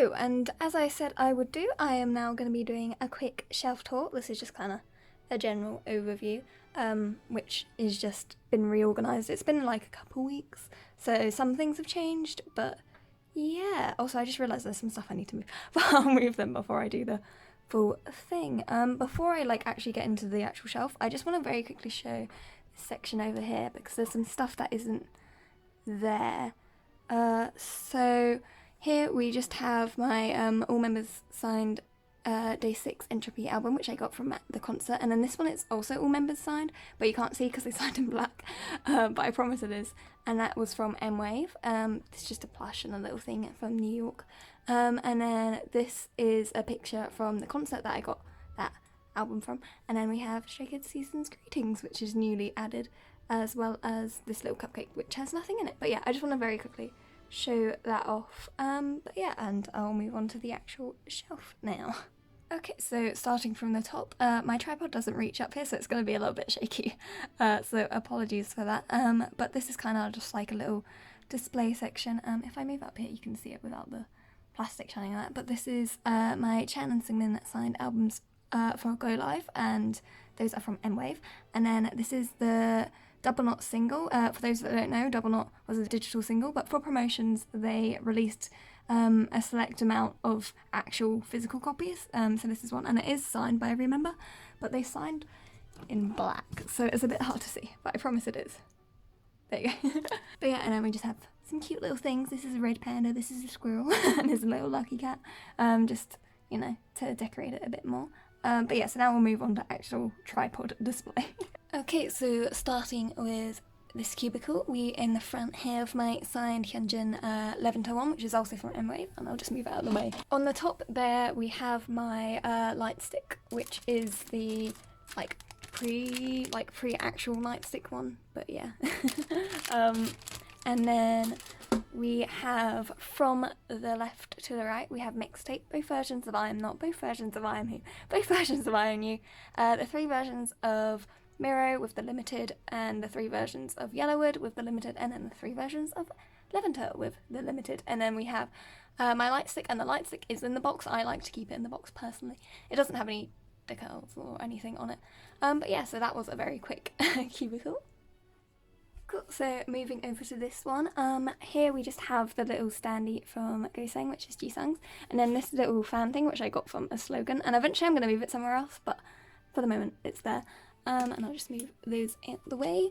So, and as I said I would do, I am now going to be doing a quick shelf tour. This is just kind of a general overview, which is just been reorganised. It's been like a couple weeks, so some things have changed, but yeah. Also, I just realised there's some stuff I need to move, but I'll move them before I do the full thing. Before I actually get into the actual shelf, I just want to very quickly show this section over here because there's some stuff that isn't there. So here we just have my all members signed Day6 Entropy album, which I got from the concert, and then this one is also all members signed, but you can't see because they signed in black, but I promise it is, and that was from M-Wave. It's just a plush and a little thing from New York, and then this is a picture from the concert that I got that album from, and then we have Stray Kids Season's Greetings, which is newly added, as well as this little cupcake which has nothing in it. But yeah, I just want to very quickly show that off, but yeah, and I'll move on to the actual shelf now. Okay, so starting from the top, my tripod doesn't reach up here, so it's going to be a little bit shaky, so apologies for that, but this is kind of just like a little display section. If I move up here you can see it without the plastic shining on that, but this is my Chan and Singmin signed albums for Go Live, and those are from M-Wave, and then this is the Double Knot single. For those that don't know, Double Knot was a digital single, but for promotions they released a select amount of actual physical copies, so this is one, and it is signed by every member, but they signed in black, so it's a bit hard to see, but I promise it is. There you go. But yeah, and then we just have some cute little things. This is a red panda, this is a squirrel, and there's a little lucky cat, just, you know, to decorate it a bit more. But yeah, so now we'll move on to actual tripod display. Okay, so starting with this cubicle, we in the front have my signed Hyunjin Levanter one, which is also from M-Wave, and I'll just move it out of the way. On the top there we have my light stick, which is the pre-actual nightstick one, but yeah. And then we have from the left to the right, we have mixtape, both versions of I Am Not, both versions of I Am Who, both versions of I Am You, the 3 versions of Miro with the limited, and the 3 versions of Yellowwood with the limited, and then the 3 versions of Levanter with the limited. And then we have my light stick, and the light stick is in the box. I like to keep it in the box personally. It doesn't have any decals or anything on it. But yeah, so that was a very quick cubicle. Cool, so moving over to this one, here we just have the little standee from Go-Sang, which is Jisung's, and then this little fan thing which I got from a slogan, and eventually I'm going to move it somewhere else, but for the moment it's there. And I'll just move those out the way.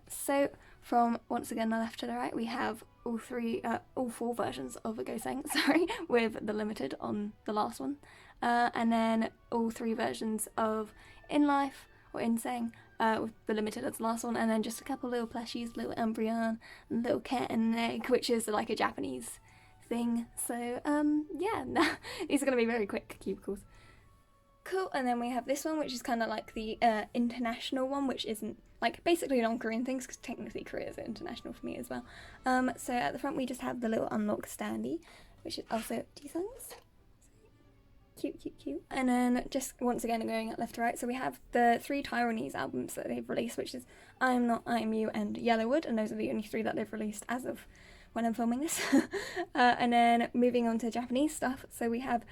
So from, once again, the left to the right, we have all 4 versions of a Go-Sang, sorry, with the limited on the last one, and then all 3 versions of In Life or In Sang with the limited as the last one, and then just a couple little plushies, little Umbreon, and little cat and an egg, which is like a Japanese thing. So yeah, these are going to be very quick cubicles. Cool, and then we have this one, which is kind of like the international one, which isn't like basically non-Korean things, because technically Korea is international for me as well. So at the front we just have the little unlock standee, which is also Jisung's. Cute, cute, cute. And then just once again going left to right, so we have the 3 Taiwanese albums that they've released, which is I Am Not, I Am You, and Yellowwood, and those are the only 3 that they've released as of when I'm filming this. And then moving on to Japanese stuff, so we have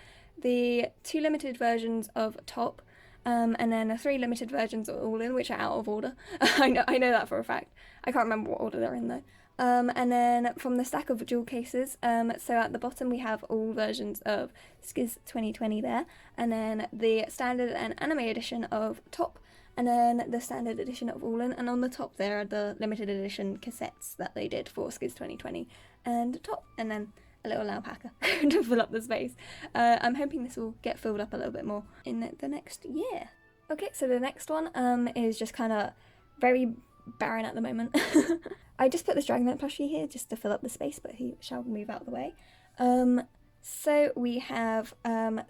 the 2 limited versions of Top, and then the 3 limited versions of All In, which are out of order. I know that for a fact. I can't remember what order they're in though. And then from the stack of jewel cases, so at the bottom we have all versions of Skiz 2020 there, and then the standard and anime edition of Top, and then the standard edition of All In, and on the top there are the limited edition cassettes that they did for Skiz 2020 and Top, and then a little alpaca to fill up the space. I'm hoping this will get filled up a little bit more in the next year. Okay, so the next one is just kind of very barren at the moment. I just put this Dragonite plushie here just to fill up the space, but he shall move out of the way. So we have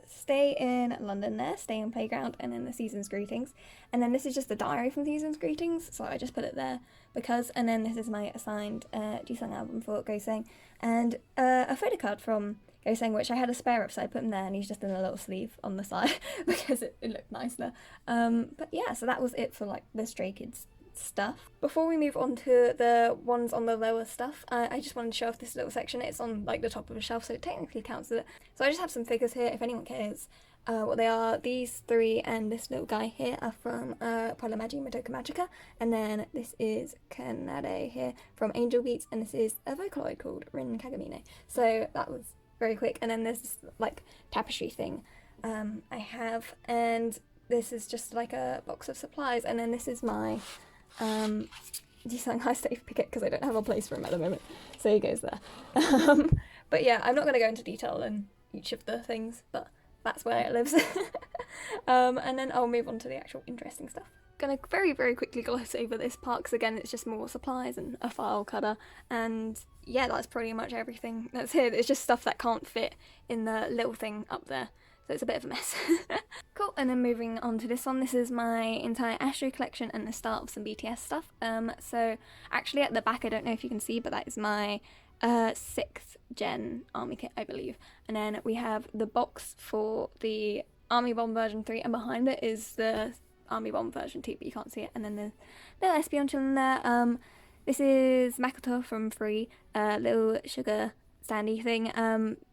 Stay in London there, Stay in Playground, and then the Season's Greetings. And then this is just the diary from Season's Greetings, so I just put it there because, and then this is my assigned Jisung album for Go-Sang, and a photo card from Go-Sang, which I had a spare of, so I put him there, and he's just in a little sleeve on the side because it looked nice there. But yeah, so that was it for like the Stray Kids stuff. Before we move on to the ones on the lower stuff, I just wanted to show off this little section. It's on like the top of a shelf, so it technically counts as it. So I just have some figures here, if anyone cares what they are. These three and this little guy here are from Polymagi Madoka Magica, and then this is Kanade here from Angel Beats, and this is a Vocaloid called Rin Kagamine. So that was very quick. And then there's this like tapestry thing I have, and this is just like a box of supplies, and then this is my G-Sang High Safe Picket because I don't have a place for him at the moment, so he goes there. But yeah, I'm not going to go into detail in each of the things, but that's where it lives. And then I'll move on to the actual interesting stuff. Gonna very, very quickly gloss over this part because again it's just more supplies and a file cutter, and yeah, that's pretty much everything that's here. It's just stuff that can't fit in the little thing up there, so it's a bit of a mess. Cool, and then moving on to this one, this is my entire Astro collection and the start of some BTS stuff. So actually at the back, I don't know if you can see, but that is my 6th gen army kit, I believe. And then we have the box for the Army Bomb version 3, and behind it is the Army Bomb version 2, but you can't see it. And then the little Espeon chilling there. This is Makoto from Free, little sugar standy thing.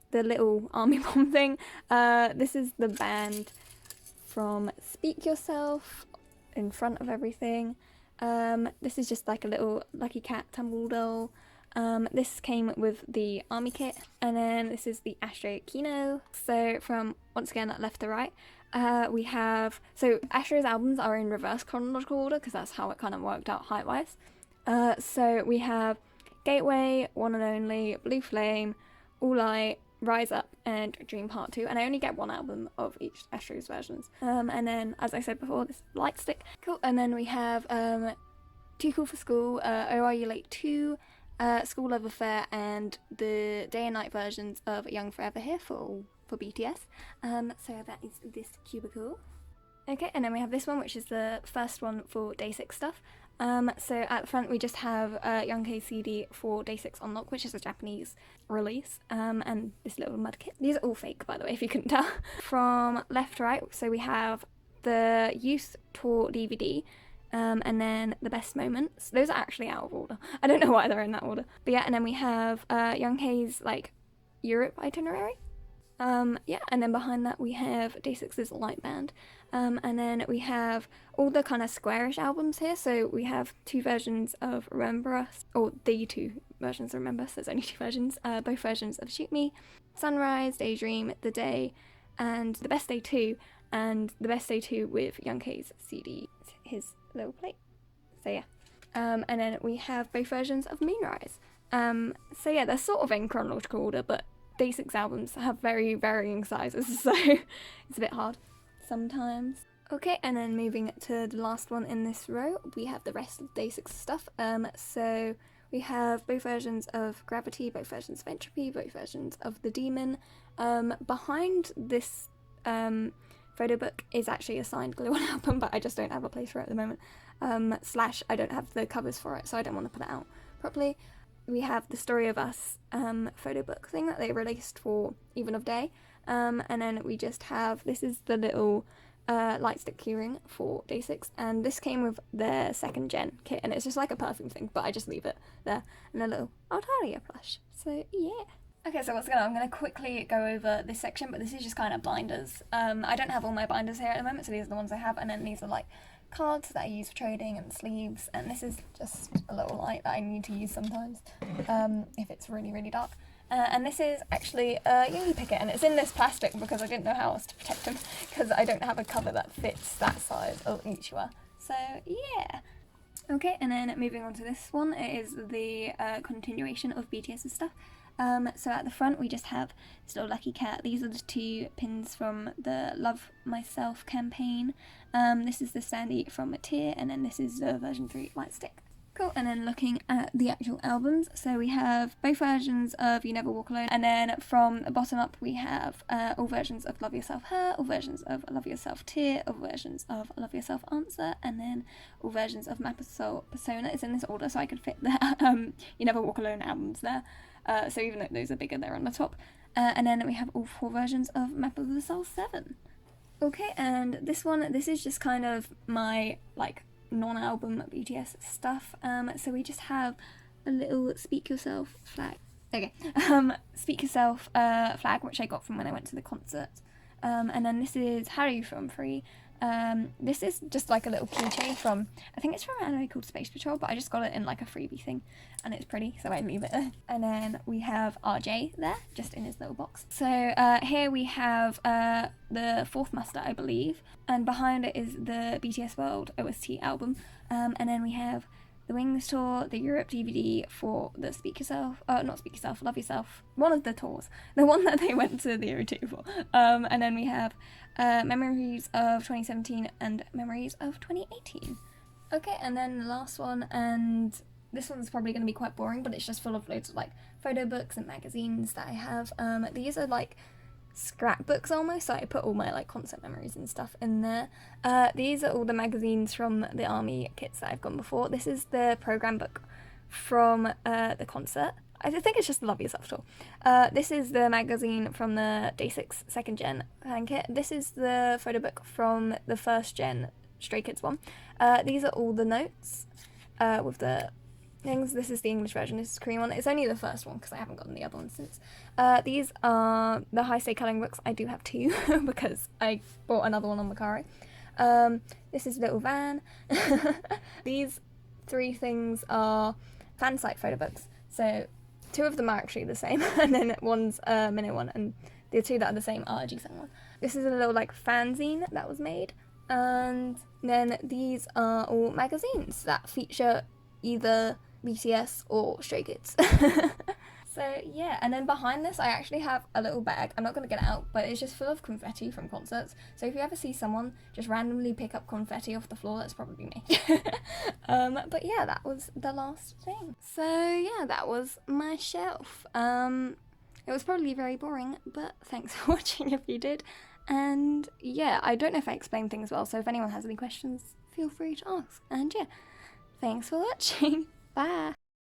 The little Army Bomb thing. This is the band from Speak Yourself in front of everything. This is just like a little Lucky Cat tumble doll. This came with the army kit, and then this is the Astro Kino. So from, once again, left to right, we have, so Astro's albums are in reverse chronological order because that's how it kind of worked out height-wise. So we have Gateway, One and Only, Blue Flame, All Light, Rise Up, and Dream Part 2, and I only get one album of each Astro's versions. And then, as I said before, this light stick. Cool, and then we have Too Cool for School, Oh Are You Late 2, School Love Affair, and the day and night versions of Young Forever here for BTS. So that is this cubicle. Okay, and then we have this one, which is the first one for Day6 stuff. So at the front we just have Young K's CD for Day6 Unlock, which is a Japanese release, and this little mud kit. These are all fake, by the way, if you couldn't tell. From left to right, so we have the Youth Tour DVD, and then the best moments. Those are actually out of order. I don't know why they're in that order. But yeah, and then we have Young K's like Europe itinerary. Yeah, and then behind that we have Day6's Light Band. And then we have all the kind of squarish albums here. So we have 2 versions of Remember Us, or the 2 versions of Remember Us, there's only 2 versions, both versions of Shoot Me, Sunrise, Daydream, The Day, and The Best Day 2, and The Best Day 2 with Young K's CD, his little plate. So yeah. And then we have both versions of Moonrise. So yeah, they're sort of in chronological order, but Day6 albums have very varying sizes, so it's a bit hard sometimes. Okay, and then moving to the last one in this row, we have the rest of Day6 stuff. So we have both versions of Gravity, both versions of Entropy, both versions of The Demon. Behind this photo book is actually a signed Glue-On album, but I just don't have a place for it at the moment. Slash, I don't have the covers for it, so I don't want to put it out properly. We have the Story of Us photo book thing that they released for Even of Day. And then we just have, this is the little light stick keyring for Day6, and this came with their 2nd gen kit, and it's just like a perfume thing, but I just leave it there, and a little Altaria plush. So yeah. Okay, so I'm going to quickly go over this section, but this is just kind of binders. I don't have all my binders here at the moment, so these are the ones I have, and then these are like cards that I use for trading and sleeves, and this is just a little light that I need to use sometimes if it's really, really dark. And this is actually a Yogi Picket, and it's in this plastic because I didn't know how else to protect them because I don't have a cover that fits that size of each one. So yeah. Okay, and then moving on to this one, it is the continuation of BTS's stuff. So at the front we just have this little Lucky Cat. These are the 2 pins from the Love Myself campaign. This is the standee from Ateez, and then this is the version 3 light stick. Cool, and then looking at the actual albums, so we have both versions of You Never Walk Alone, and then from the bottom up we have all versions of Love Yourself Her, all versions of Love Yourself Tear, all versions of Love Yourself Answer, and then all versions of Map of Soul Persona. It's in this order so I could fit the You Never Walk Alone albums there, so even though those are bigger, they're on the top. And then we have all 4 versions of Map of the Soul 7. Okay, and this one, this is just kind of my, like, non-album BTS stuff. So we just have a little Speak Yourself flag. Okay, Speak Yourself flag, which I got from when I went to the concert. And then this is Harry from Free. This is just like a little keychain from, I think it's from an anime called Space Patrol, but I just got it in like a freebie thing, and it's pretty, so I leave it there. And then we have RJ there, just in his little box. So here we have the fourth muster, I believe, and behind it is the BTS World OST album. And then we have the Wings tour, the Europe DVD for the Speak Yourself, not Speak Yourself, Love Yourself, one of the tours, the one that they went to the O2 for. And then we have Memories of 2017 and Memories of 2018. Okay, and then the last one, and this one's probably going to be quite boring, but it's just full of loads of like photo books and magazines that I have. These are like scrapbooks almost, so I put all my like concert memories and stuff in there. These are all the magazines from the army kits that I've gone before. This is the program book from the concert. I think it's just the Love Yourself tour. This is the magazine from the Day6 second gen fan kit. This is the photo book from the first gen Stray Kids one. These are all the notes with the things. This is the English version, this is the Korean one. It's only the first one because I haven't gotten the other one since. These are the high stay colouring books. I do have two because I bought another one on Macari. This is Little Van. These three things are fan site photo books. So two of them are actually the same, and then one's a Minute one, and the two that are the same are a G7 one. This is a little like fanzine that was made, and then these are all magazines that feature either BTS or Stray Kids. So yeah, and then behind this I actually have a little bag. I'm not going to get it out, but it's just full of confetti from concerts. So if you ever see someone just randomly pick up confetti off the floor, that's probably me. But yeah, that was the last thing. So yeah, that was my shelf. It was probably very boring, but thanks for watching if you did. And yeah, I don't know if I explained things well, so if anyone has any questions, feel free to ask. And yeah, thanks for watching. Bye.